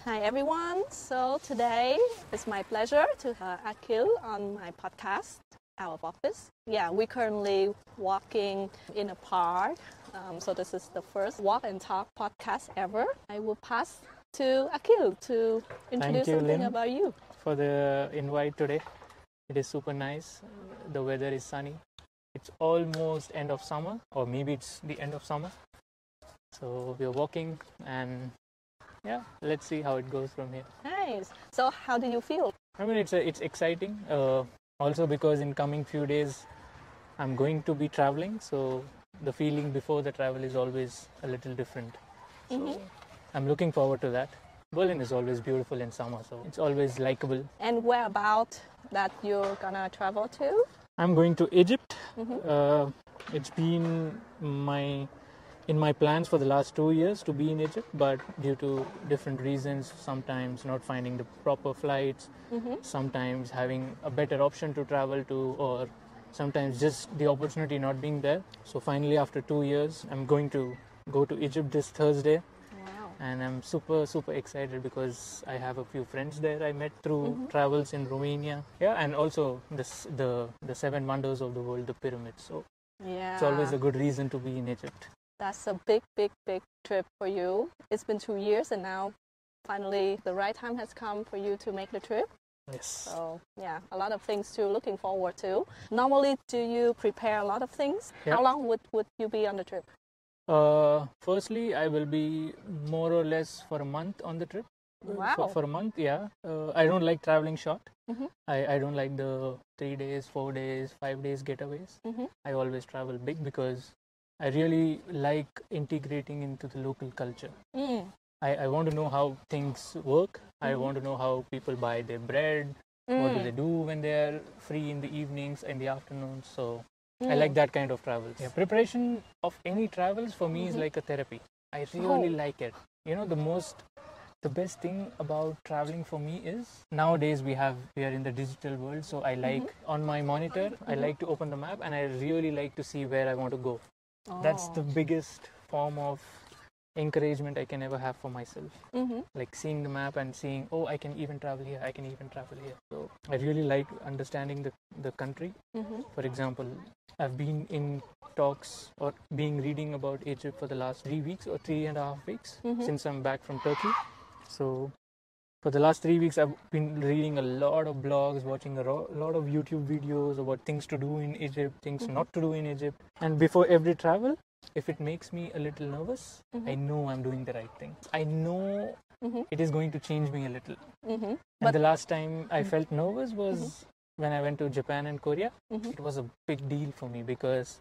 Hi everyone. So today it's my pleasure to have Akhil on my podcast out of office. Yeah, we're currently walking in a park. So this is the first walk and talk podcast ever. I will pass to Akhil to introduce something Lynn, about you. For the invite today. It is super nice. The weather is sunny. It's almost end of summer, or maybe it's the end of summer. So we're walking, and yeah, let's see how it goes from here. Nice. So how do you feel? I mean, it's exciting. Also because in coming few days, I'm going to be traveling. So the feeling before the travel is always a little different. So I'm looking forward to that. Berlin is always beautiful in summer, so it's always likable. And where about that you're gonna travel to? I'm going to Egypt. It's been in my plans for the last 2 years to be in Egypt, but due to different reasons, sometimes not finding the proper flights, sometimes having a better option to travel to, or sometimes just the opportunity not being there. So finally, after 2 years, I'm going to go to Egypt this Thursday. And I'm super excited because I have a few friends there I met through travels in Romania. Yeah, and also the seven wonders of the world, the pyramids. So it's always a good reason to be in Egypt. That's a big trip for you. It's been 2 years and now finally the right time has come for you to make the trip. Yes. So yeah, a lot of things to looking forward to. Normally, do you prepare a lot of things? Yeah. How long would you be on the trip? Firstly, I will be more or less for a month on the trip. Wow. For a month, yeah. I don't like traveling short. I don't like the 3 days, 4 days, 5 days getaways. I always travel big because I really like integrating into the local culture. I want to know how things work. I want to know how people buy their bread. What do they do when they're free in the evenings and the afternoons. So I like that kind of travels. Yeah, preparation of any travels for me is like a therapy. I really like it. You know, the best thing about traveling for me is nowadays we are in the digital world. So I like on my monitor, I like to open the map and I really like to see where I want to go. That's the biggest form of encouragement I can ever have for myself. Like seeing the map and seeing, oh, I can even travel here, I can even travel here. So I really like understanding the country. For example, I've been in talks or reading about Egypt for the last 3 weeks or 3.5 weeks since I'm back from Turkey. So for the last 3 weeks, I've been reading a lot of blogs, watching a lot of YouTube videos about things to do in Egypt, things not to do in Egypt. And before every travel, if it makes me a little nervous, I know I'm doing the right thing. I know it is going to change me a little. And the last time I felt nervous was when I went to Japan and Korea. It was a big deal for me because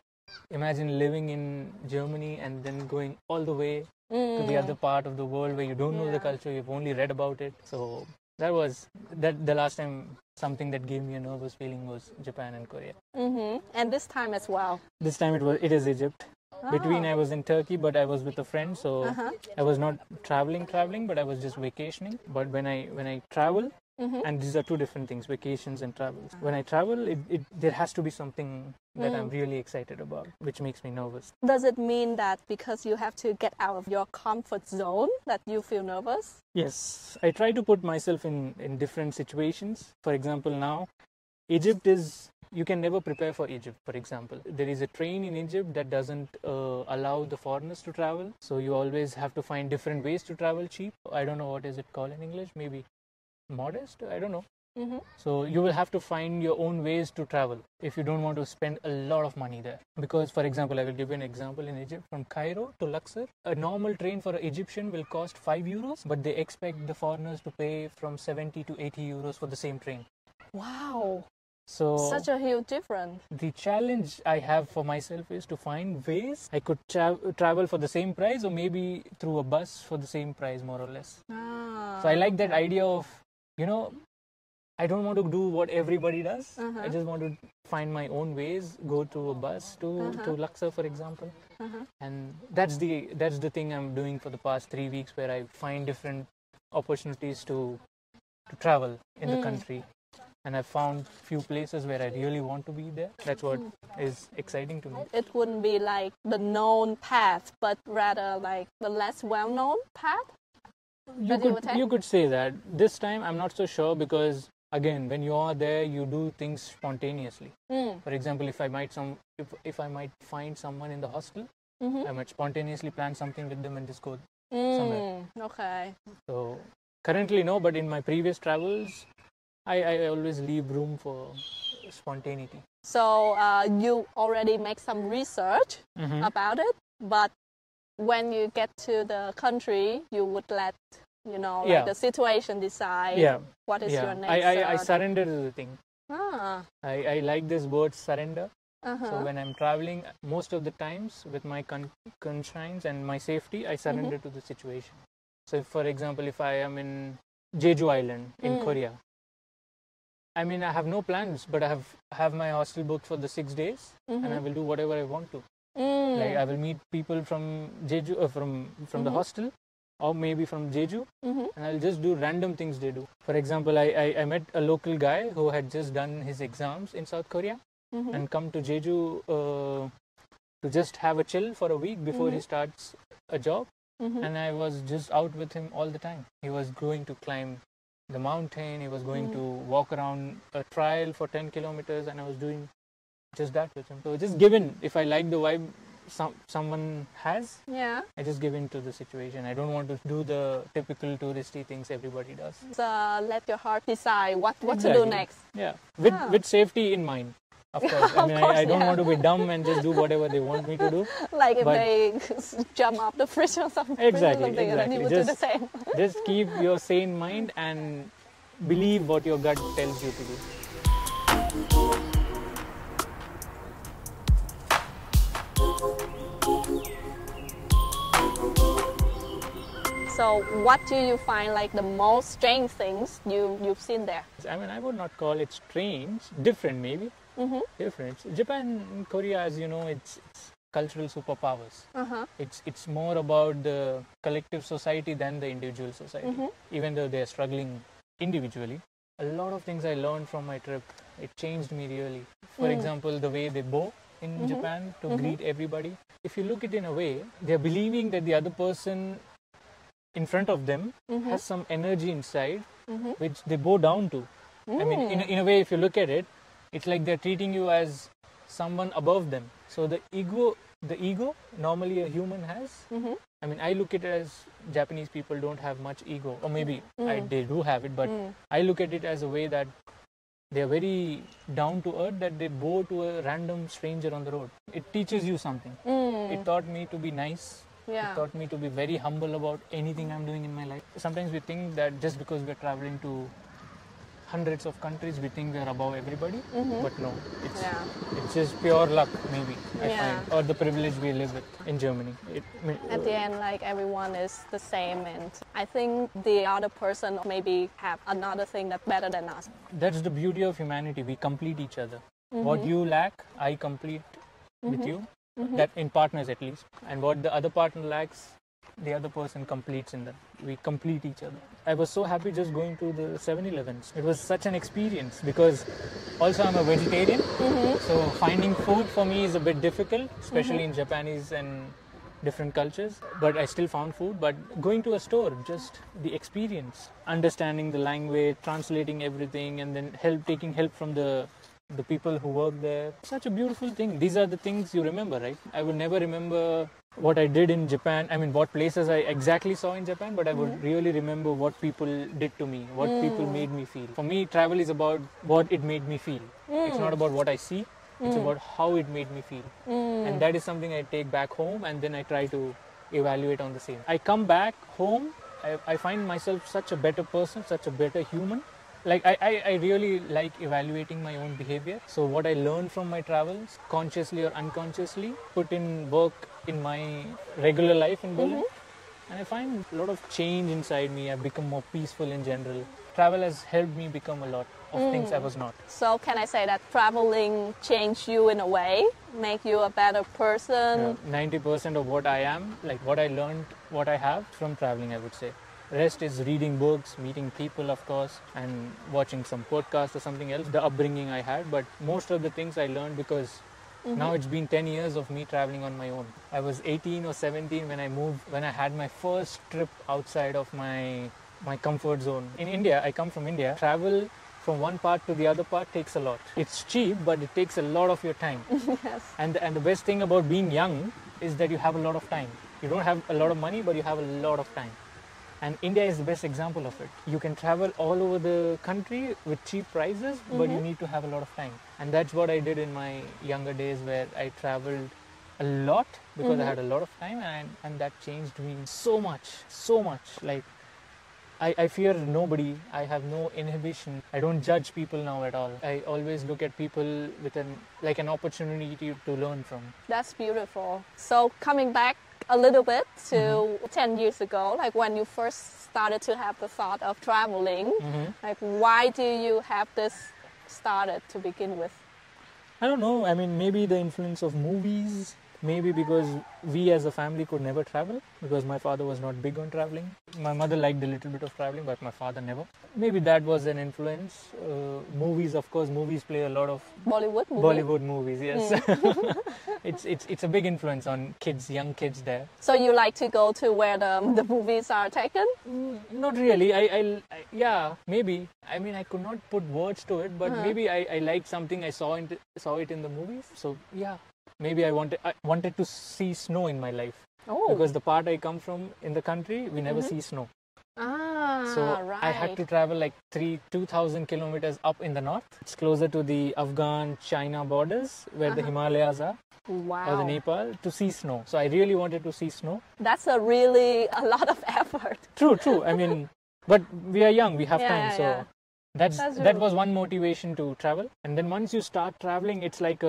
imagine living in Germany and then going all the way to the other part of the world where you don't know the culture, you've only read about it. So that was the last time something that gave me a nervous feeling was Japan and Korea. And this time as well? This time it is Egypt. Between I was in Turkey, but I was with a friend, so I was not traveling, but I was just vacationing. But when I travel, and these are two different things, vacations and travels. When I travel, there has to be something that I'm really excited about, which makes me nervous. Does it mean that because you have to get out of your comfort zone that you feel nervous? Yes, I try to put myself in different situations. For example, now, Egypt is... You can never prepare for Egypt, for example. There is a train in Egypt that doesn't allow the foreigners to travel. So you always have to find different ways to travel cheap. I don't know what is it called in English. Maybe modest? I don't know. So you will have to find your own ways to travel if you don't want to spend a lot of money there. Because, for example, I will give you an example in Egypt. From Cairo to Luxor, a normal train for an Egyptian will cost 5 euros, but they expect the foreigners to pay from 70 to 80 euros for the same train. Wow. So such a huge difference. The challenge I have for myself is to find ways I could travel for the same price, or maybe through a bus for the same price, more or less. So I like that idea of, I don't want to do what everybody does. I just want to find my own ways, go to a bus to Luxor, for example. And that's the thing I'm doing for the past 3 weeks, where I find different opportunities to travel in the country. And I found few places where I really want to be there. That's what is exciting to me. It wouldn't be like the known path, but rather like the less well-known path? You could say that. This time I'm not so sure because again, when you are there, you do things spontaneously. For example, if I might find someone in the hostel, I might spontaneously plan something with them and just go somewhere. Okay. So currently no, but in my previous travels, I always leave room for spontaneity. So you already make some research about it, but when you get to the country, you would let the situation decide what is your next. I surrender to the thing. I like this word surrender. So when I'm traveling, most of the times with my conscience and my safety, I surrender to the situation. So if, for example, if I am in Jeju Island in Korea, I mean, I have no plans, but I have my hostel booked for the 6 days, and I will do whatever I want to. Like I will meet people from Jeju, from the hostel, or maybe from Jeju, and I'll just do random things they do. For example, I met a local guy who had just done his exams in South Korea and come to Jeju to just have a chill for a week before he starts a job. And I was just out with him all the time. He was going to climb the mountain, he was going to walk around a trail for 10 kilometers, and I was doing just that with him. So just given, if I like the vibe someone has, I just give in to the situation. I don't want to do the typical touristy things everybody does. So let your heart decide what to do next. With safety in mind. Of course. I mean, I don't want to be dumb and just do whatever they want me to do. Like if they jump off the bridge or something. Exactly. Then you would do the same. Just keep your sane mind and believe what your gut tells you to do. So what do you find like the most strange things you've seen there? I mean, I would not call it strange. Different, maybe. Different. Japan and Korea, as you know, it's cultural superpowers. It's more about the collective society than the individual society. Even though they're struggling individually, a lot of things I learned from my trip. It changed me really. For example, the way they bow in Japan to greet everybody. If you look at it in a way, they're believing that the other person in front of them has some energy inside which they bow down to. I mean, in a way, if you look at it, it's like they're treating you as someone above them. So the ego normally a human has. I mean, I look at it as Japanese people don't have much ego, or maybe they do have it, but I look at it as a way that they're very down to earth, that they bow to a random stranger on the road. It teaches you something. It taught me to be nice. It taught me to be very humble about anything I'm doing in my life. Sometimes we think that just because we're traveling to hundreds of countries, we think we're above everybody, but no, it's just pure luck, maybe, I find, or the privilege we live with in Germany. At the end, like everyone is the same, and I think the other person maybe have another thing that's better than us. That's the beauty of humanity. We complete each other. What you lack, I complete with you. That in partners at least, and what the other partner lacks, the other person completes in that. We complete each other. I was so happy just going to the 7-Elevens. It was such an experience because also I'm a vegetarian, so finding food for me is a bit difficult, especially in Japanese and different cultures, but I still found food. But going to a store, just the experience, understanding the language, translating everything, and then taking help from the people who work there. Such a beautiful thing. These are the things you remember, right? I will never remember what I did in Japan. I mean, what places I exactly saw in Japan, but I would really remember what people did to me, what people made me feel. For me, travel is about what it made me feel. It's not about what I see. It's about how it made me feel. And that is something I take back home, and then I try to evaluate on the same. I come back home, I find myself such a better person, such a better human. Like I really like evaluating my own behavior. So what I learned from my travels, consciously or unconsciously, put in work in my regular life in Berlin. And I find a lot of change inside me. I've become more peaceful in general. Travel has helped me become a lot of things I was not. So can I say that traveling changed you in a way, make you a better person? 90% of what I am, like what I learned, what I have from traveling, I would say. Rest is reading books, meeting people, of course, and watching some podcasts or something else, the upbringing I had. But most of the things I learned because Now it's been 10 years of me traveling on my own. I was 18 or 17 when I moved, when I had my first trip outside of my comfort zone. In India, I come from India, travel from one part to the other part takes a lot. It's cheap, but it takes a lot of your time. Yes. And the best thing about being young is that you have a lot of time. You don't have a lot of money, but you have a lot of time. And India is the best example of it. You can travel all over the country with cheap prices, but you need to have a lot of time. And that's what I did in my younger days, where I traveled a lot because I had a lot of time, and that changed me so much. Like, I fear nobody. I have no inhibition. I don't judge people now at all. I always look at people with an opportunity to learn from. That's beautiful. So coming back a little bit to 10 years ago, like when you first started to have the thought of traveling, like why do you have this started to begin with? I don't know. I mean, maybe the influence of movies. Maybe because we as a family could never travel, because my father was not big on traveling. My mother liked a little bit of traveling, but my father never. Maybe that was an influence. Movies, of course, movies play a lot of Bollywood movies, yes. It's a big influence on kids, young kids there. So you like to go to where the movies are taken? Not really. I yeah, maybe. I mean, I could not put words to it, but maybe I liked something. I saw it in the movies. So yeah. Maybe I wanted to see snow in my life. Oh. Because the part I come from in the country, we never see snow. So right. I had to travel like 2,000 kilometers up in the north. It's closer to the Afghan-China borders, where the Himalayas are. Wow. Or the Nepal, to see snow. So I really wanted to see snow. That's a lot of effort. True. I mean, but we are young, we have time. So that was one motivation to travel. And then once you start traveling, it's like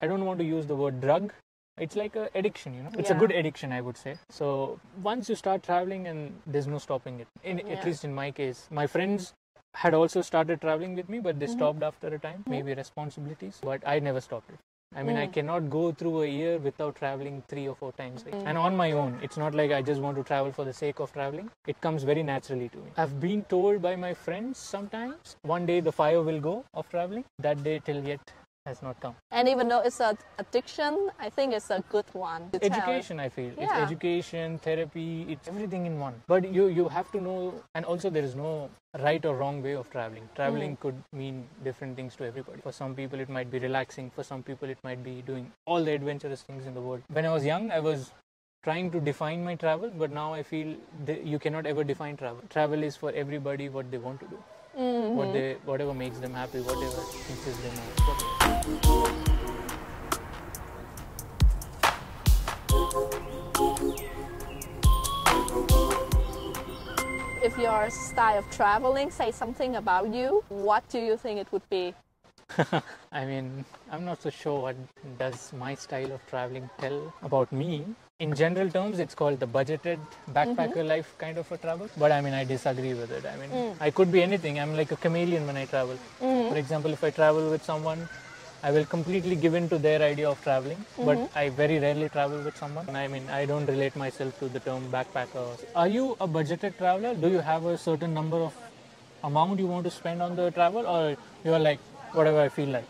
I don't want to use the word drug. It's like an addiction, you know. It's a good addiction, I would say. So once you start traveling, and there's no stopping it. At least in my case, my friends had also started traveling with me, but they stopped after a time, maybe responsibilities. But I never stopped it. I mean, I cannot go through a year without traveling 3 or 4 times. And on my own. It's not like I just want to travel for the sake of traveling. It comes very naturally to me. I've been told by my friends sometimes, one day the fire will go of traveling. That day till yet has not come. And even though it's an addiction, I think it's a good one. Education, I feel. It's education, therapy, it's everything in one. But you have to know, and also there is no right or wrong way of traveling. Traveling could mean different things to everybody. For some people it might be relaxing, for some people it might be doing all the adventurous things in the world. When I was young, I was trying to define my travel, but now I feel you cannot ever define travel. Travel is for everybody what they want to do. Whatever makes them happy, whatever teaches them. If your style of traveling say something about you, what do you think it would be? I mean, I'm not so sure what does my style of traveling tell about me. In general terms, it's called the budgeted backpacker life kind of a travel. But I mean, I disagree with it. I mean, I could be anything. I'm like a chameleon when I travel. For example, if I travel with someone, I will completely give in to their idea of traveling. But I very rarely travel with someone. I mean, I don't relate myself to the term backpacker. Are you a budgeted traveler? Do you have a certain number of amount you want to spend on the travel? Or you're like, whatever I feel like?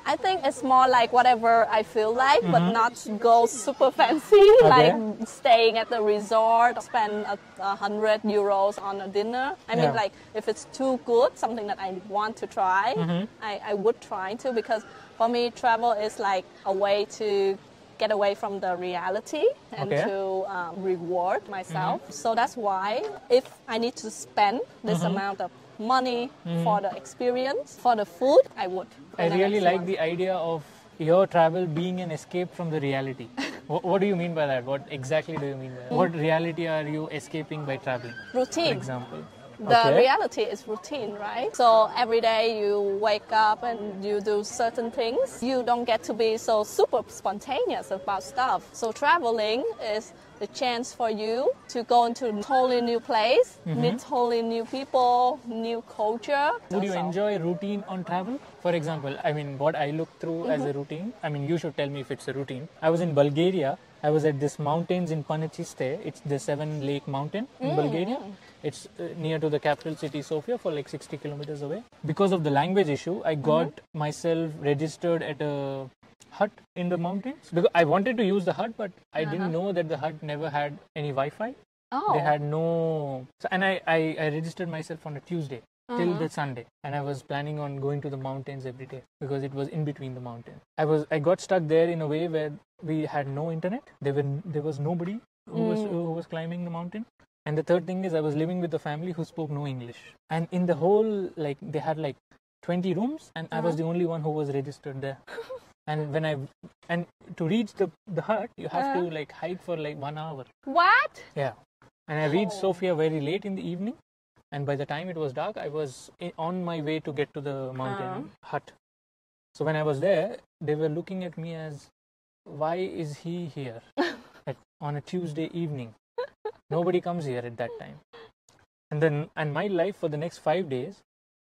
I think it's more like whatever I feel like, but not go super fancy, like staying at the resort, spend 100 euros on a dinner. I mean, like if it's too good, something that I want to try, I would try to, because for me, travel is like a way to get away from the reality and to reward myself. So that's why if I need to spend this amount of money for the experience, for the food, I would. I really like the idea of your travel being an escape from the reality. What do you mean by that? What exactly do you mean by that? What reality are you escaping by traveling? Routine. For example. The reality is routine, right? So every day you wake up and you do certain things. You don't get to be so super spontaneous about stuff. So traveling is the chance for you to go into a totally new place, meet totally new people, new culture. Would you enjoy routine on travel? For example, I mean, what I look through as a routine, I mean, you should tell me if it's a routine. I was in Bulgaria I was at this mountains in Panachiste. It's the 7-lake mountain in Bulgaria. It's near to the capital city Sofia, for like 60 kilometers away. Because of the language issue, I got myself registered at a hut in the mountains. Because I wanted to use the hut, but I didn't know that the hut never had any Wi-Fi. Oh. They had no... So, and I registered myself on a Tuesday till the Sunday, and I was planning on going to the mountains every day because it was in between the mountains. I got stuck there in a way where we had no internet. There was nobody who was climbing the mountain. And the third thing is I was living with a family who spoke no English. And in the whole, like, they had like 20 rooms, and I was the only one who was registered there. And to reach the hut, you have to like hike for like 1 hour. What? Yeah. And I reached Sofia very late in the evening. And by the time it was dark, I was on my way to get to the mountain hut. So when I was there, they were looking at me as, why is he here on a Tuesday evening? Nobody comes here at that time. And my life for the next 5 days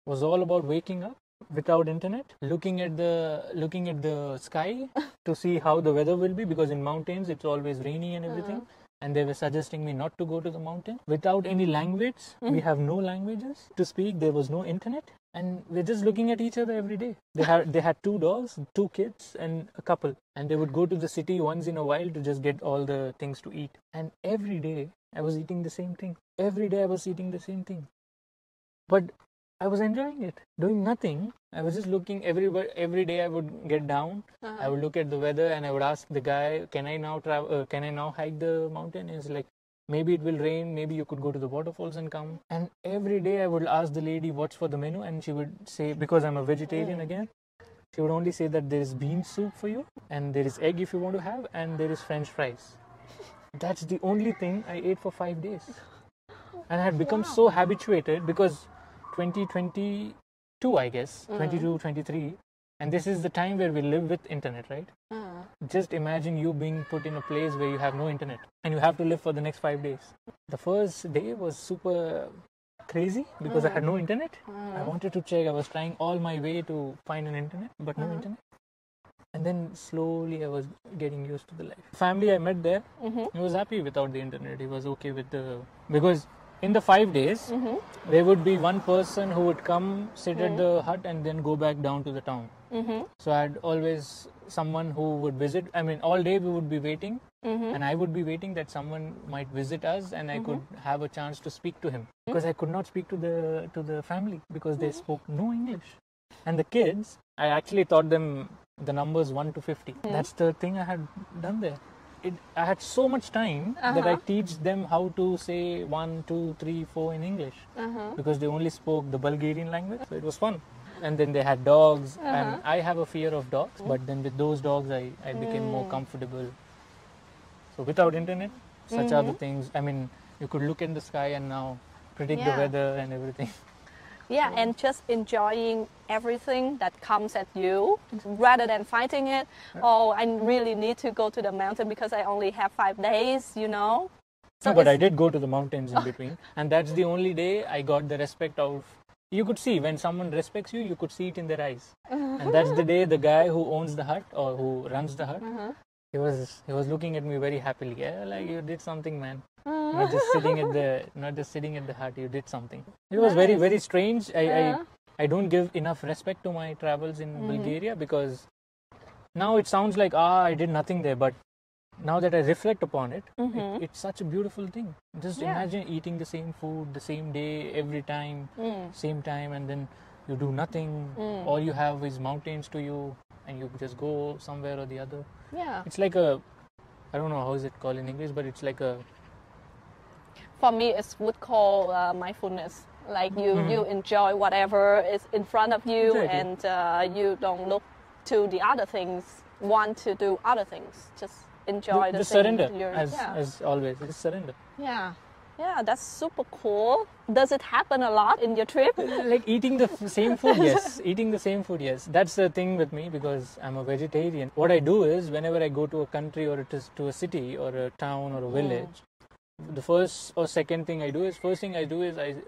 was all about waking up without internet, looking at the sky to see how the weather will be, because in mountains it's always rainy and everything. And they were suggesting me not to go to the mountain. Without any language, we have no languages to speak. There was no internet, and we're just looking at each other every day. They had 2 dogs, 2 kids, and a couple. And they would go to the city once in a while to just get all the things to eat. And every day I was eating the same thing. Every day I was eating the same thing. But I was enjoying it, doing nothing. I was just looking every day. I would get down. I would look at the weather, and I would ask the guy, "Can I now travel? Can I now hike the mountain?" He's like, "Maybe it will rain. Maybe you could go to the waterfalls and come." And every day I would ask the lady what's for the menu, and she would say, because I'm a vegetarian again, she would only say that there is bean soup for you, and there is egg if you want to have, and there is French fries. That's the only thing I ate for 5 days, and I had become so habituated because 2022, I guess, 22, 23, and this is the time where we live with internet, right? Just imagine you being put in a place where you have no internet and you have to live for the next 5 days. The first day was super crazy because I had no internet. I wanted to check. I was trying all my way to find an internet, but no internet. And then slowly I was getting used to the life. Family I met there, he was happy without the internet. He was okay with because in the 5 days, there would be one person who would come, sit at the hut, and then go back down to the town. So I had always someone who would visit. I mean, all day we would be waiting, and I would be waiting that someone might visit us, and I could have a chance to speak to him, because I could not speak to the family because they spoke no English. And the kids, I actually taught them the numbers 1 to 50. That's the thing I had done there. I had so much time that I teach them how to say 1, 2, 3, 4 in English, because they only spoke the Bulgarian language. So it was fun. And then they had dogs, and I have a fear of dogs, but then with those dogs I became more comfortable. So without internet, such are the things. I mean, you could look in the sky and now predict the weather and everything. Yeah, and just enjoying everything that comes at you rather than fighting it. Oh, I really need to go to the mountain because I only have 5 days, you know. So no, but I did go to the mountains in between, and that's the only day I got the respect of. You could see when someone respects you, you could see it in their eyes. And that's the day the guy who owns the hut or who runs the hut, he was looking at me very happily. Yeah, like, you did something, man. Not just sitting at the hut. You did something. It was very, very strange. I don't give enough respect to my travels in Bulgaria, because now it sounds like I did nothing there, but now that I reflect upon it, it's such a beautiful thing. Just imagine eating the same food, the same day, every time, same time, and then you do nothing. All you have is mountains to you, and you just go somewhere or the other. Yeah. It's like I don't know how is it called in English, but it's like for me, it's would call mindfulness. Like you enjoy whatever is in front of you, exactly. And you don't look to the other things, want to do other things. Just enjoy the thing. Surrender, as always. Just surrender. Yeah. Yeah, that's super cool. Does it happen a lot in your trip? Like eating the same food, yes. Eating the same food, yes. That's the thing with me, because I'm a vegetarian. What I do is, whenever I go to a country or to a city or a town or a village, the first or second thing I do is,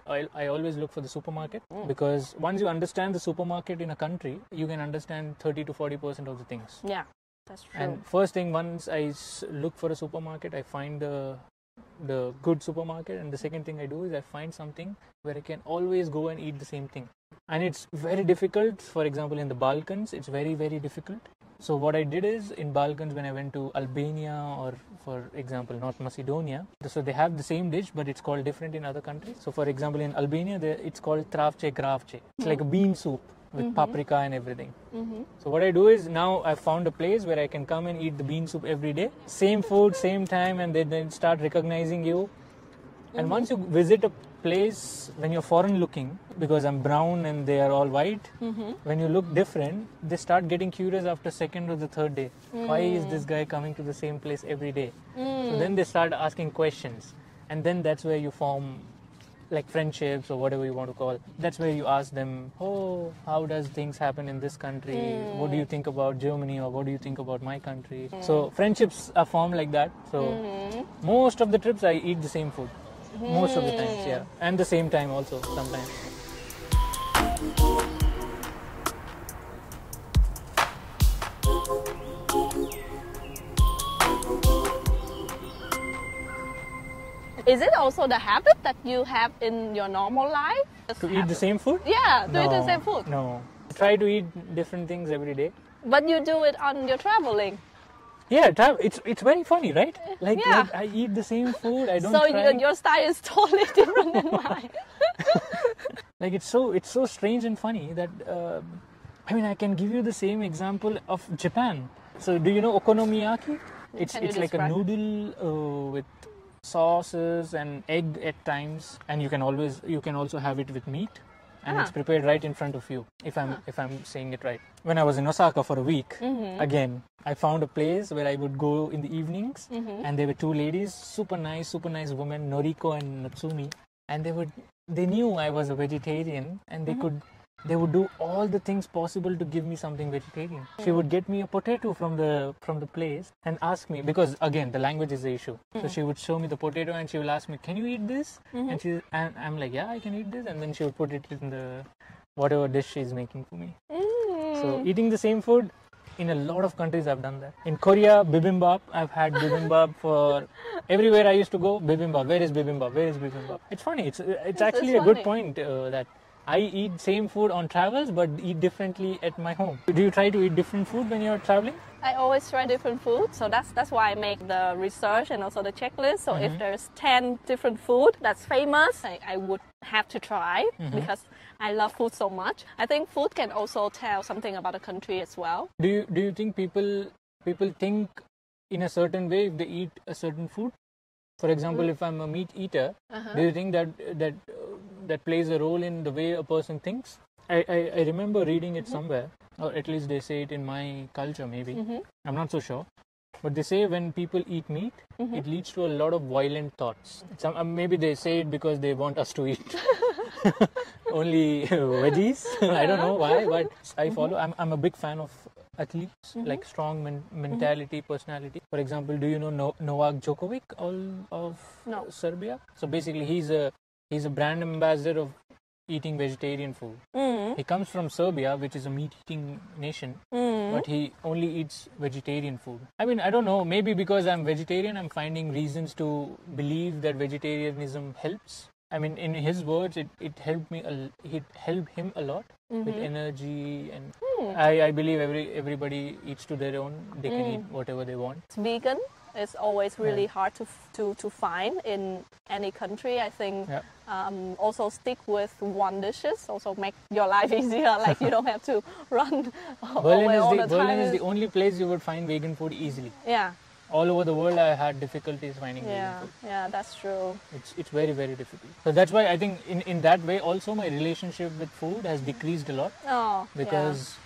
I always look for the supermarket, because once you understand the supermarket in a country, you can understand 30 to 40% of the things. Yeah. That's true. And first thing, once I look for a supermarket, I find the good supermarket, and the second thing I do is I find something where I can always go and eat the same thing. And it's very difficult. For example, in the Balkans, it's very, very difficult. So what I did is, in Balkans, when I went to Albania or, for example, North Macedonia, so they have the same dish, but it's called different in other countries. So for example, in Albania, it's called travce gravce. It's like a bean soup with paprika and everything. So what I do is, now I've found a place where I can come and eat the bean soup every day. Same food, same time, and they then start recognizing you. And once you visit a place, when you're foreign looking, because I'm brown and they are all white, when you look different, they start getting curious after second or the third day. Why is this guy coming to the same place every day? So then they start asking questions. And then that's where you form like friendships or whatever you want to call. That's where you ask them, oh, how does things happen in this country? What do you think about Germany, or what do you think about my country? So friendships are formed like that. So most of the trips I eat the same food. Most of the times, yeah. And the same time also, sometimes. Is it also the habit that you have in your normal life? To eat the same food? Yeah, to eat the same food. No. Try to eat different things every day. But you do it on your traveling. Yeah, it's very funny, right? Like I eat the same food. I don't. So try. your style is totally different than mine. Like it's so strange and funny that I mean, I can give you the same example of Japan. So do you know okonomiyaki? It's like a noodle with sauces and egg at times, and you can also have it with meat. And it's prepared right in front of you, if I'm saying it right. When I was in Osaka for a week, again, I found a place where I would go in the evenings, and there were two ladies, super nice women, Noriko and Natsumi, and they knew I was a vegetarian, and they would do all the things possible to give me something vegetarian. She would get me a potato from the place and ask me, because again the language is the issue. So she would show me the potato and she will ask me, "Can you eat this?" And I'm like, "Yeah, I can eat this." And then she would put it in the whatever dish she's making for me. So eating the same food, in a lot of countries I've done that. In Korea, bibimbap. I've had bibimbap for everywhere I used to go. Bibimbap. Where is bibimbap? Where is bibimbap? It's funny. It's actually a good point that I eat same food on travels, but eat differently at my home. Do you try to eat different food when you're traveling? I always try different food, so that's why I make the research and also the checklist. So if there's 10 different food that's famous, I would have to try because I love food so much. I think food can also tell something about a country as well. Do you think people think in a certain way if they eat a certain food? For example, if I'm a meat eater, do you think that plays a role in the way a person thinks? I remember reading it somewhere, or at least they say it in my culture maybe. I'm not so sure. But they say when people eat meat, it leads to a lot of violent thoughts. Maybe they say it because they want us to eat only veggies. I don't know why, but I follow. I'm a big fan of athletes, like strong mentality, personality. For example, do you know Novak Djokovic of Serbia? So basically, he's a brand ambassador of eating vegetarian food. He comes from Serbia, which is a meat-eating nation, but he only eats vegetarian food. I mean, I don't know, maybe because I'm vegetarian, I'm finding reasons to believe that vegetarianism helps. I mean, in his words, it helped him a lot with energy, and I believe everybody eats to their own. They can eat whatever they want. Vegan is always really hard to find in any country. I think also stick with one dishes also make your life easier. Like you don't have to run away all the time. Berlin is the only place you would find vegan food easily. Yeah. All over the world, I had difficulties finding vegan food. Yeah, that's true. It's very, very difficult. So that's why I think in that way also my relationship with food has decreased a lot. Because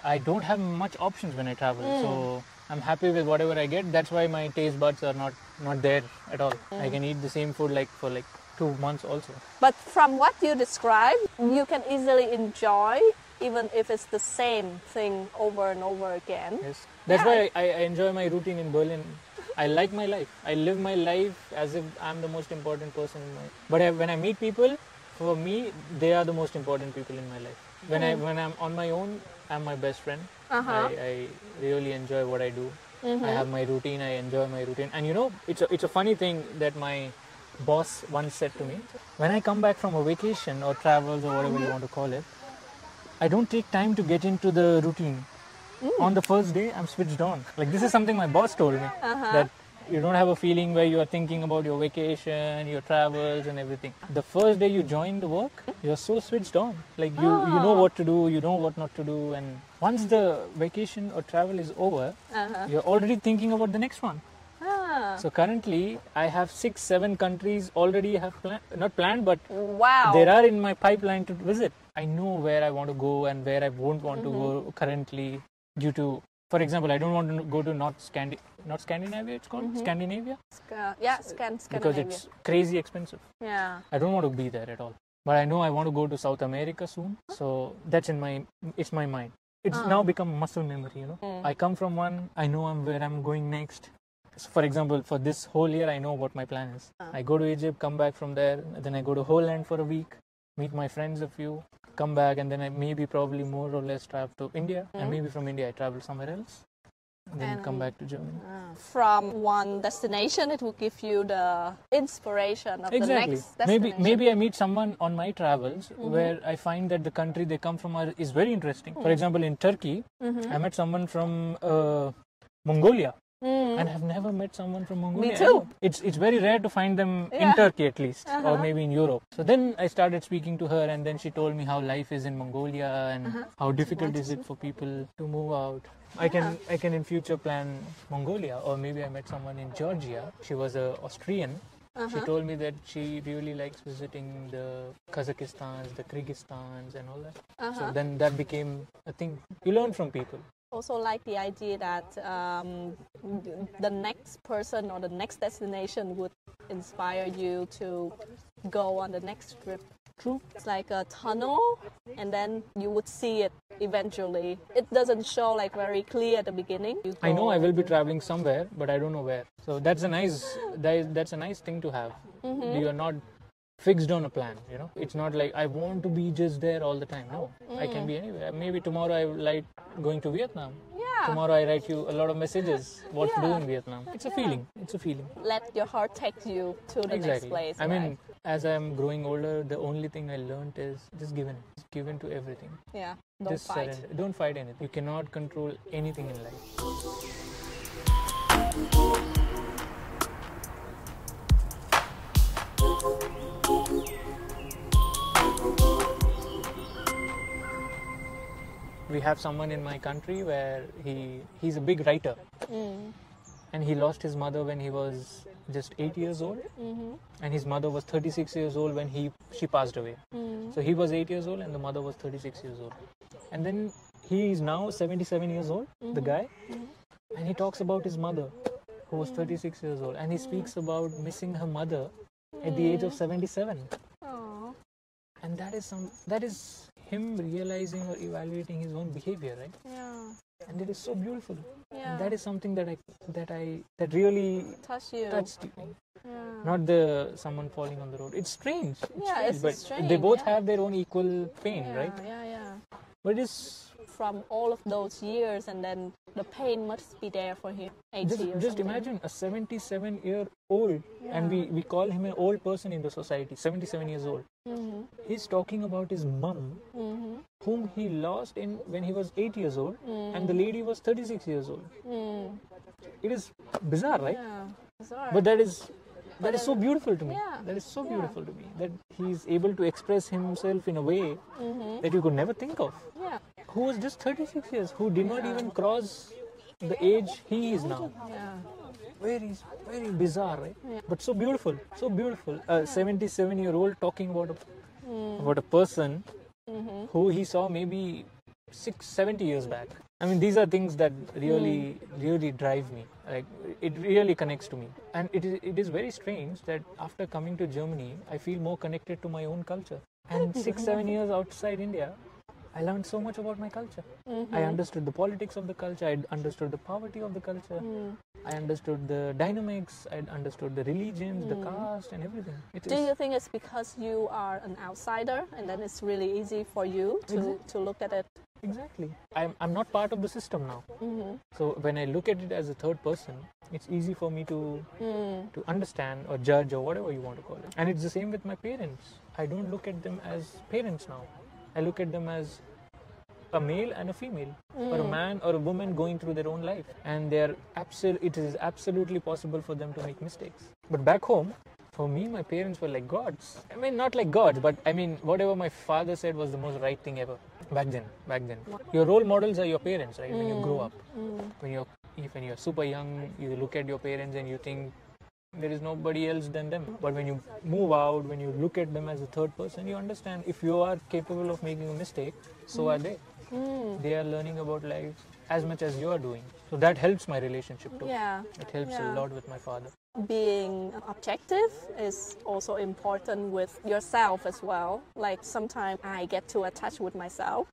I don't have much options when I travel. So I'm happy with whatever I get. That's why my taste buds are not there at all. I can eat the same food for 2 months also. But from what you describe, you can easily enjoy even if it's the same thing over and over again. Yes. That's why I enjoy my routine in Berlin. I like my life. I live my life as if I'm the most important person in my life. But when I meet people, For me, they are the most important people in my life. When I'm on my own, I'm my best friend. I really enjoy what I do. I have my routine. I enjoy my routine. And it's a funny thing that my boss once said to me. When I come back from a vacation or travels or whatever you want to call it, I don't take time to get into the routine. On the first day, I'm switched on. Like, this is something my boss told me, that you don't have a feeling where you are thinking about your vacation, your travels and everything. The first day you join the work, you're so switched on. Like, you know what to do, you know what not to do. And once the vacation or travel is over, you're already thinking about the next one. So currently, I have 6-7 countries already have not planned, but there are in my pipeline to visit. I know where I want to go and where I won't want to go currently, due to, for example, I don't want to go to not Scandinavia, it's called Scandinavia. Scandinavia. Because it's crazy expensive. Yeah. I don't want to be there at all. But I know I want to go to South America soon. So that's it's my mind. It's now become muscle memory, I come from one, I know where I'm going next. So for example, for this whole year, I know what my plan is. I go to Egypt, come back from there, then I go to Holland for a week, meet my friends a few, come back, and then I maybe probably more or less travel to India, and maybe from India I travel somewhere else, and then come back to Germany. From one destination, it will give you the inspiration of the next destination. Maybe I meet someone on my travels where I find that the country they come from is very interesting. For example, in Turkey, I met someone from Mongolia. And I've never met someone from Mongolia. Me too. It's very rare to find them in Turkey at least, or maybe in Europe. So then I started speaking to her, and then she told me how life is in Mongolia and how difficult is it for people to move out. I can in future plan Mongolia, or maybe I met someone in Georgia. She was an Austrian. She told me that she really likes visiting the Kazakhstans, the Kyrgyzstans and all that. So then that became a thing. You learn from people. Also like the idea that the next person or the next destination would inspire you to go on the next trip. True. It's like a tunnel, and then you would see it eventually. It doesn't show like very clear at the beginning. I know I will be traveling somewhere, but I don't know where. So that's a nice thing to have. You are not fixed on a plan, It's not like I want to be just there all the time. No, I can be anywhere. Maybe tomorrow I like going to Vietnam. Yeah. Tomorrow I write you a lot of messages what to do in Vietnam. It's a feeling. Let your heart take you to the next place. I mean, as I'm growing older, the only thing I learned is just give in. Just give in to everything. Yeah. Don't just fight. Surrender. Don't fight anything. You cannot control anything in life. We have someone in my country where he's a big writer, and he lost his mother when he was just 8 years old, and his mother was 36 years old when she passed away. So he was 8 years old and the mother was 36 years old, and then he is now 77 years old, the guy, and he talks about his mother who was 36 years old, and he speaks about missing her mother at the age of 77. Aww. And that is him realizing or evaluating his own behavior, right? Yeah. And it is so beautiful. Yeah. And that is something that really touched me. Yeah. Not someone falling on the road. It's strange. But strange, they both have their own equal pain, right? Yeah. But it's from all of those years, and then the pain must be there for him. 80 just imagine a 77-year-old, and we call him an old person in the society. 77 years old. He's talking about his mum, whom he lost when he was 8 years old, and the lady was 36 years old. It is bizarre, right? Yeah, bizarre. But that is so beautiful to me. Yeah. That is so beautiful to me, that he's able to express himself in a way that you could never think of. Yeah. Who was just 36 years, who did not even cross the age he is now. Yeah. Very, very bizarre, right? Yeah. But so beautiful, so beautiful. A 77-year-old talking about a person who he saw maybe 70 years back. I mean, these are things that really drive me. Like, it really connects to me. And it is very strange that after coming to Germany, I feel more connected to my own culture. And 6-7 years outside India, I learned so much about my culture. I understood the politics of the culture. I understood the poverty of the culture. I understood the dynamics. I understood the religions, the caste, and everything. Do you think it's because you are an outsider and then it's really easy for you to look at it? Exactly. I'm not part of the system now. So when I look at it as a third person, it's easy for me to understand or judge or whatever you want to call it. And it's the same with my parents. I don't look at them as parents now. I look at them as a male and a female, or a man or a woman going through their own life, and it is absolutely possible for them to make mistakes. But back home, for me, my parents were like gods. I mean, not like gods, but I mean, whatever my father said was the most right thing ever. Back then, your role models are your parents, right? When you grow up, when you're super young, you look at your parents and you think there is nobody else than them. But when you move out, when you look at them as a third person, you understand if you are capable of making a mistake, so are they. They are learning about life as much as you are doing. So that helps my relationship too. Yeah. It helps a lot with my father. Being objective is also important with yourself as well. Like sometimes I get too attached with myself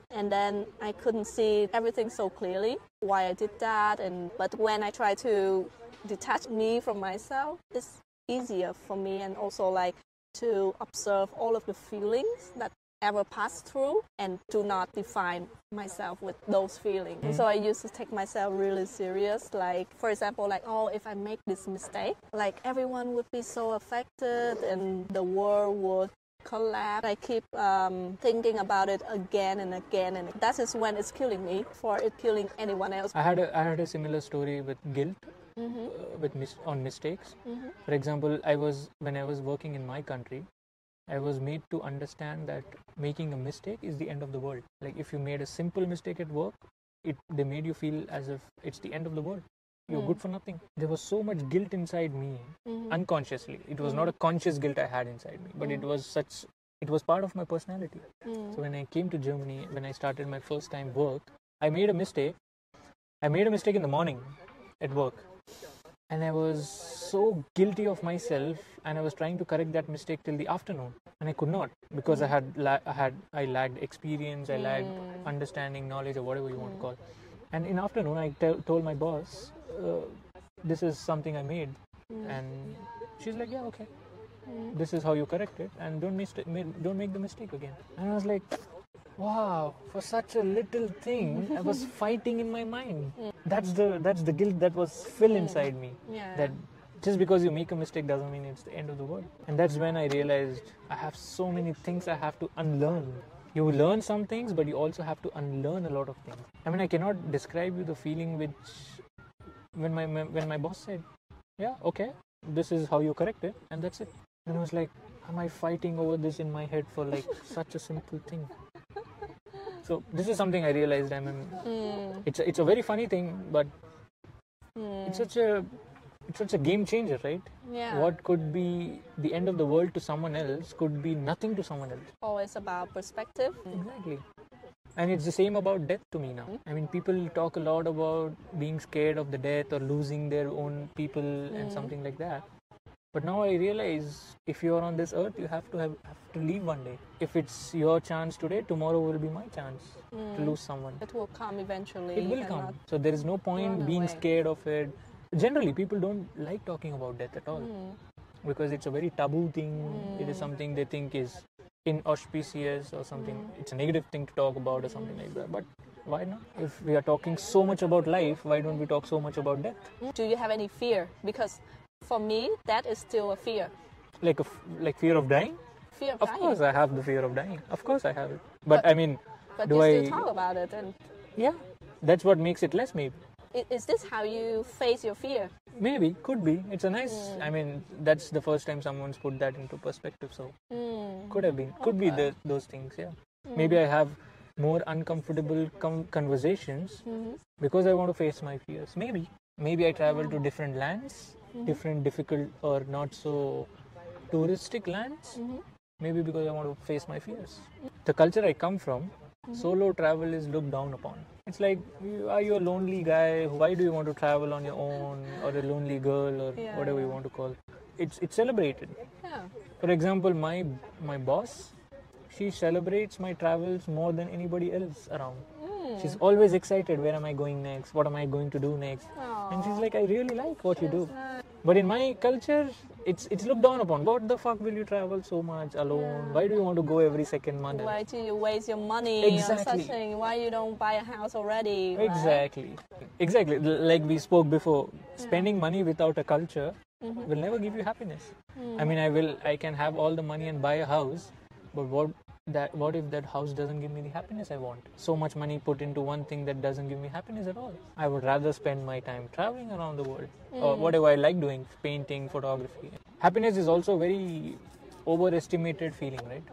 and then I couldn't see everything so clearly, why I did that. But when I try to detach me from myself, it's easier for me, and also like to observe all of the feelings that ever pass through and do not define myself with those feelings. So I used to take myself really serious. Like, for example, like, oh, if I make this mistake, like everyone would be so affected and the world would collapse. I keep thinking about it again and again, and that is when it's killing me for it killing anyone else. I had a similar story with guilt. On mistakes. For example, when I was working in my country, I was made to understand that making a mistake is the end of the world. Like if you made a simple mistake at work, they made you feel as if it's the end of the world. You're good for nothing. There was so much guilt inside me, unconsciously. It was not a conscious guilt I had inside me, but it was part of my personality. So when I came to Germany, when I started my first time work, I made a mistake. I made a mistake in the morning at work. And I was so guilty of myself, and I was trying to correct that mistake till the afternoon, and I could not because I lacked experience, I lacked understanding, knowledge, or whatever you want to call it. And in afternoon, I told my boss, this is something I made, and she's like, yeah, okay, this is how you correct it, and don't make the mistake again. And I was like, wow, for such a little thing, I was fighting in my mind. That's the guilt that was filled inside me. That just because you make a mistake doesn't mean it's the end of the world. And that's when I realized I have so many things I have to unlearn. You learn some things, but you also have to unlearn a lot of things. I mean, I cannot describe you the feeling when my boss said, yeah, okay, this is how you correct it, and that's it. And I was like, am I fighting over this in my head for like such a simple thing? So this is something I realized. I mean, it's a very funny thing, but it's such a game changer, right? Yeah. What could be the end of the world to someone else could be nothing to someone else. Always about perspective. Exactly. And it's the same about death to me now. I mean, people talk a lot about being scared of the death or losing their own people and something like that. But now I realize if you are on this earth, you have to leave one day. If it's your chance today, tomorrow will be my chance to lose someone. It will come eventually. It will come. So there is no point being scared of it. Generally, people don't like talking about death at all because it's a very taboo thing. It is something they think is inauspicious or something. It's a negative thing to talk about or something like that. But why not? If we are talking so much about life, why don't we talk so much about death? Do you have any fear? Because for me, that is still a fear. Like fear of dying? Fear of Of dying. course I have the fear of dying. Of course I have it. But I mean, But do you I... still talk about it. And Yeah, that's what makes it less maybe. is this how you face your fear? Maybe, could be. It's a nice... I mean, that's the first time someone's put that into perspective. So, could have been. Could be those things, yeah. Maybe I have more uncomfortable conversations because I want to face my fears. Maybe I travel to different lands, different difficult or not so touristic lands. Maybe because I want to face my fears. The culture I come from, solo travel is looked down upon. It's like, are you a lonely guy? Why do you want to travel on your own? Or a lonely girl, or whatever you want to call it. It's celebrated. Yeah. For example, my boss, she celebrates my travels more than anybody else around. She's always excited. Where am I going next? What am I going to do next? Aww. And she's like, I really like what you do. But in my culture, it's looked down upon. What the fuck will you travel so much alone? Why do you want to go every second month? Why do you waste your money on such thing? Why you don't buy a house already? Exactly. Right? Exactly. Like we spoke before, spending money without a culture will never give you happiness. I mean, I can have all the money and buy a house, but what if that house doesn't give me the happiness I want? So much money put into one thing that doesn't give me happiness at all. I would rather spend my time traveling around the world or whatever I like doing, painting, photography. Happiness is also a very overestimated feeling, right?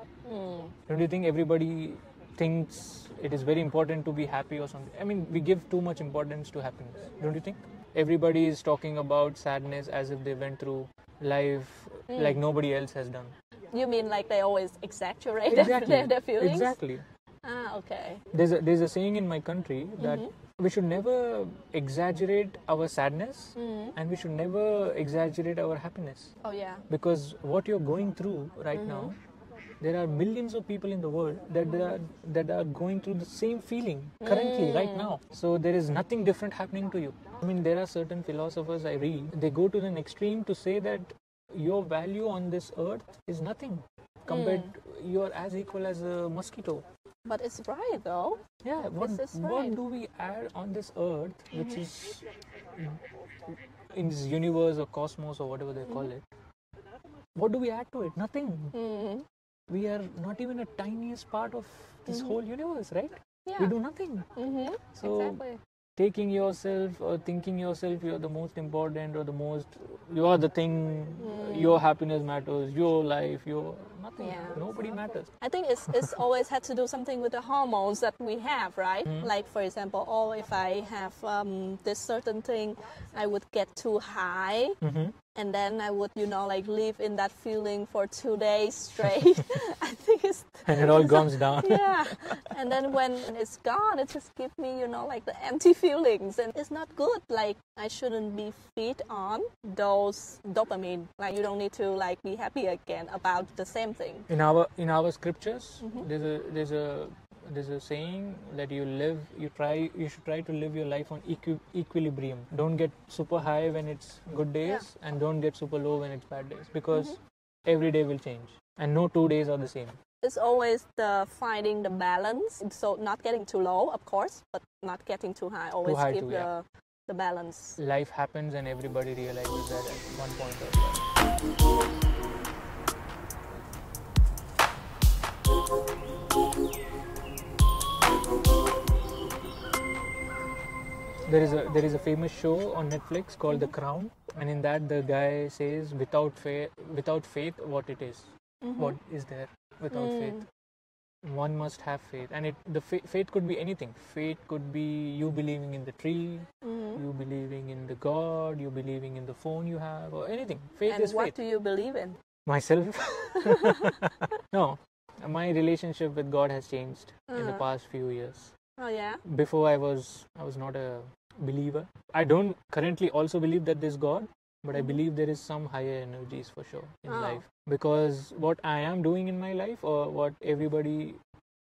Don't you think everybody thinks it is very important to be happy or something? I mean, we give too much importance to happiness, don't you think? Everybody is talking about sadness as if they went through life like nobody else has done. You mean like they always exaggerate their feelings? Exactly. Ah, okay. There's a saying in my country that we should never exaggerate our sadness and we should never exaggerate our happiness. Oh yeah. Because what you're going through right now, there are millions of people in the world that are going through the same feeling currently right now. So there is nothing different happening to you. I mean, there are certain philosophers I read, they go to an extreme to say that your value on this earth is nothing compared you're as equal as a mosquito. But it's right though. Yeah, what do we add on this earth which is in this universe or cosmos or whatever they call it? What do we add to it? Nothing. We are not even a tiniest part of this whole universe, right? Yeah. We do nothing. So exactly. Taking yourself or thinking yourself you're the most important or you are the thing, your happiness matters, your life, your nothing. Yeah. Nobody matters. I think it's always had to do something with the hormones that we have, right? Like for example, if I have this certain thing, I would get too high. And then I would, like live in that feeling for 2 days straight. I think and it all comes down. Yeah. And then when it's gone, it just gives me, like the empty feelings. And it's not good. Like I shouldn't be feed on those dopamine. Like you don't need to like be happy again about the same thing. In our scriptures, there's a saying that you should try to live your life on equilibrium. Don't get super high when it's good days and don't get super low when it's bad days, because every day will change and no 2 days are the same. It's always finding the balance. So not getting too low, of course, but not getting too high. Always keep the balance. Life happens and everybody realizes that at one point or the other. There is a famous show on Netflix called The Crown, and in that the guy says, without faith, what it is? What is there without faith? One must have faith, and faith could be anything. Faith could be you believing in the tree, you believing in the God, you believing in the phone you have, or anything. Faith is faith. And what do you believe in? Myself? No, my relationship with God has changed in the past few years. Oh yeah. Before I was not a believer. I don't currently also believe that there's God, but I believe there is some higher energies for sure in life. Because what I am doing in my life, or what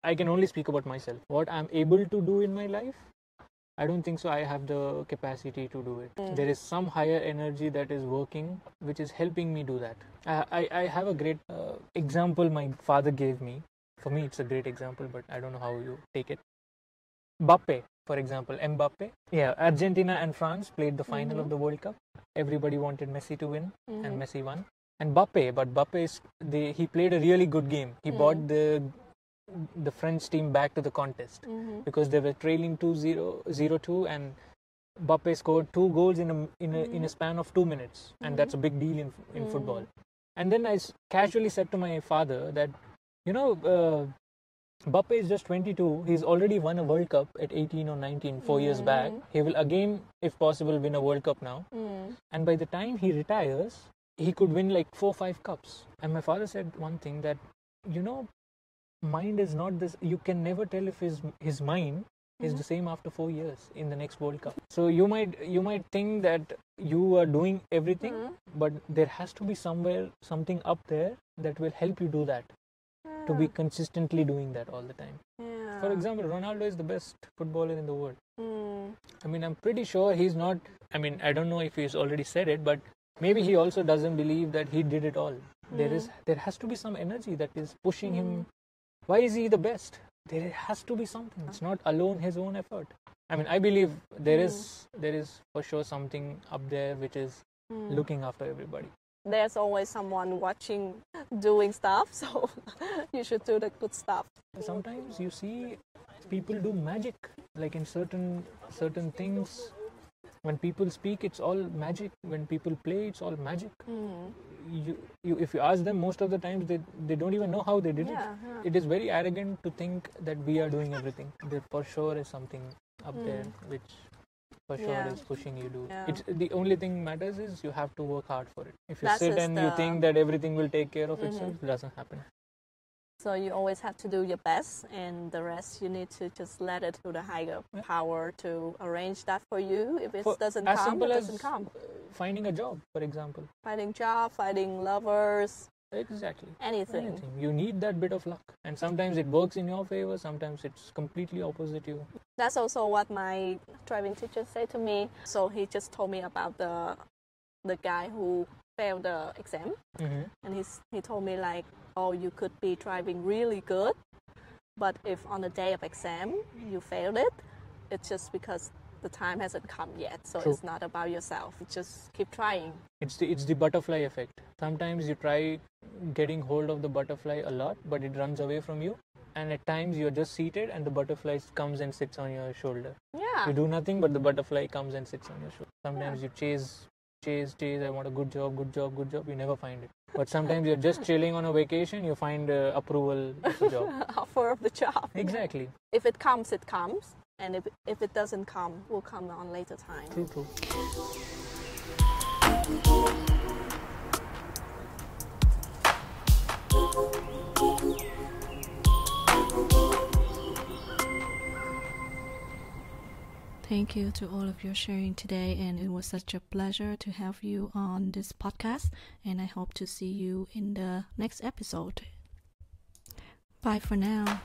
I can only speak about myself. What I'm able to do in my life, I don't think so I have the capacity to do it. There is some higher energy that is working, which is helping me do that. I have a great example my father gave me. For me, it's a great example, but I don't know how you take it. Mbappe, for example, Mbappe. Yeah, Argentina and France played the final of the World Cup. Everybody wanted Messi to win, and Messi won. And Mbappe, he played a really good game. He brought the French team back to the contest because they were trailing 0-2, and Mbappe scored 2 goals in a span of 2 minutes, and that's a big deal in football. And then I casually said to my father that, Mbappe is just 22. He's already won a World Cup at 18 or 19, 4 years back. He will again, if possible, win a World Cup now. And by the time he retires, he could win like 4-5 cups. And my father said one thing that, mind is not this. You can never tell if his mind is the same after 4 years in the next World Cup. So you might think that you are doing everything, but there has to be something up there that will help you do that. to be consistently doing that all the time. Yeah. For example, Ronaldo is the best footballer in the world. Mm. I mean, I'm pretty sure he's not. I mean, I don't know if he's already said it, but maybe he also doesn't believe that he did it all. There has to be some energy that is pushing him. Why is he the best? There has to be something. It's not alone his own effort. I mean, I believe there is for sure something up there which is looking after everybody. There's always someone watching, doing stuff, so you should do the good stuff. Sometimes you see people do magic, like in certain things. When people speak, it's all magic. When people play, it's all magic. If you ask them, most of the times they don't even know how they did it. It is very arrogant to think that we are doing everything. There for sure is something up there which for sure is pushing you to. It's the only thing matters is you have to work hard for it. If you sit and you think that everything will take care of itself, it doesn't happen. So you always have to do your best, and the rest you need to just let it to the higher power to arrange that for you. If it doesn't come, it doesn't come. Finding a job, for example. Finding job, finding lovers. Exactly. Anything. You need that bit of luck, and sometimes it works in your favor. Sometimes it's completely opposite you. That's also what my driving teacher said to me. So he just told me about the guy who failed the exam, and he told me like, oh, you could be driving really good, but if on the day of exam you failed it, it's just because the time hasn't come yet. So It's not about yourself. Just keep trying. It's the butterfly effect. Sometimes you try getting hold of the butterfly a lot, but it runs away from you. And at times you're just seated and the butterfly comes and sits on your shoulder. Yeah. You do nothing, but the butterfly comes and sits on your shoulder. Sometimes you chase, I want a good job, you never find it. But sometimes you're just chilling on a vacation, you find approval of the job. Offer of the job. Exactly. If it comes, it comes. And if it doesn't come, will come on later time. True. Thank you to all of your sharing today, and it was such a pleasure to have you on this podcast, and I hope to see you in the next episode. Bye for now.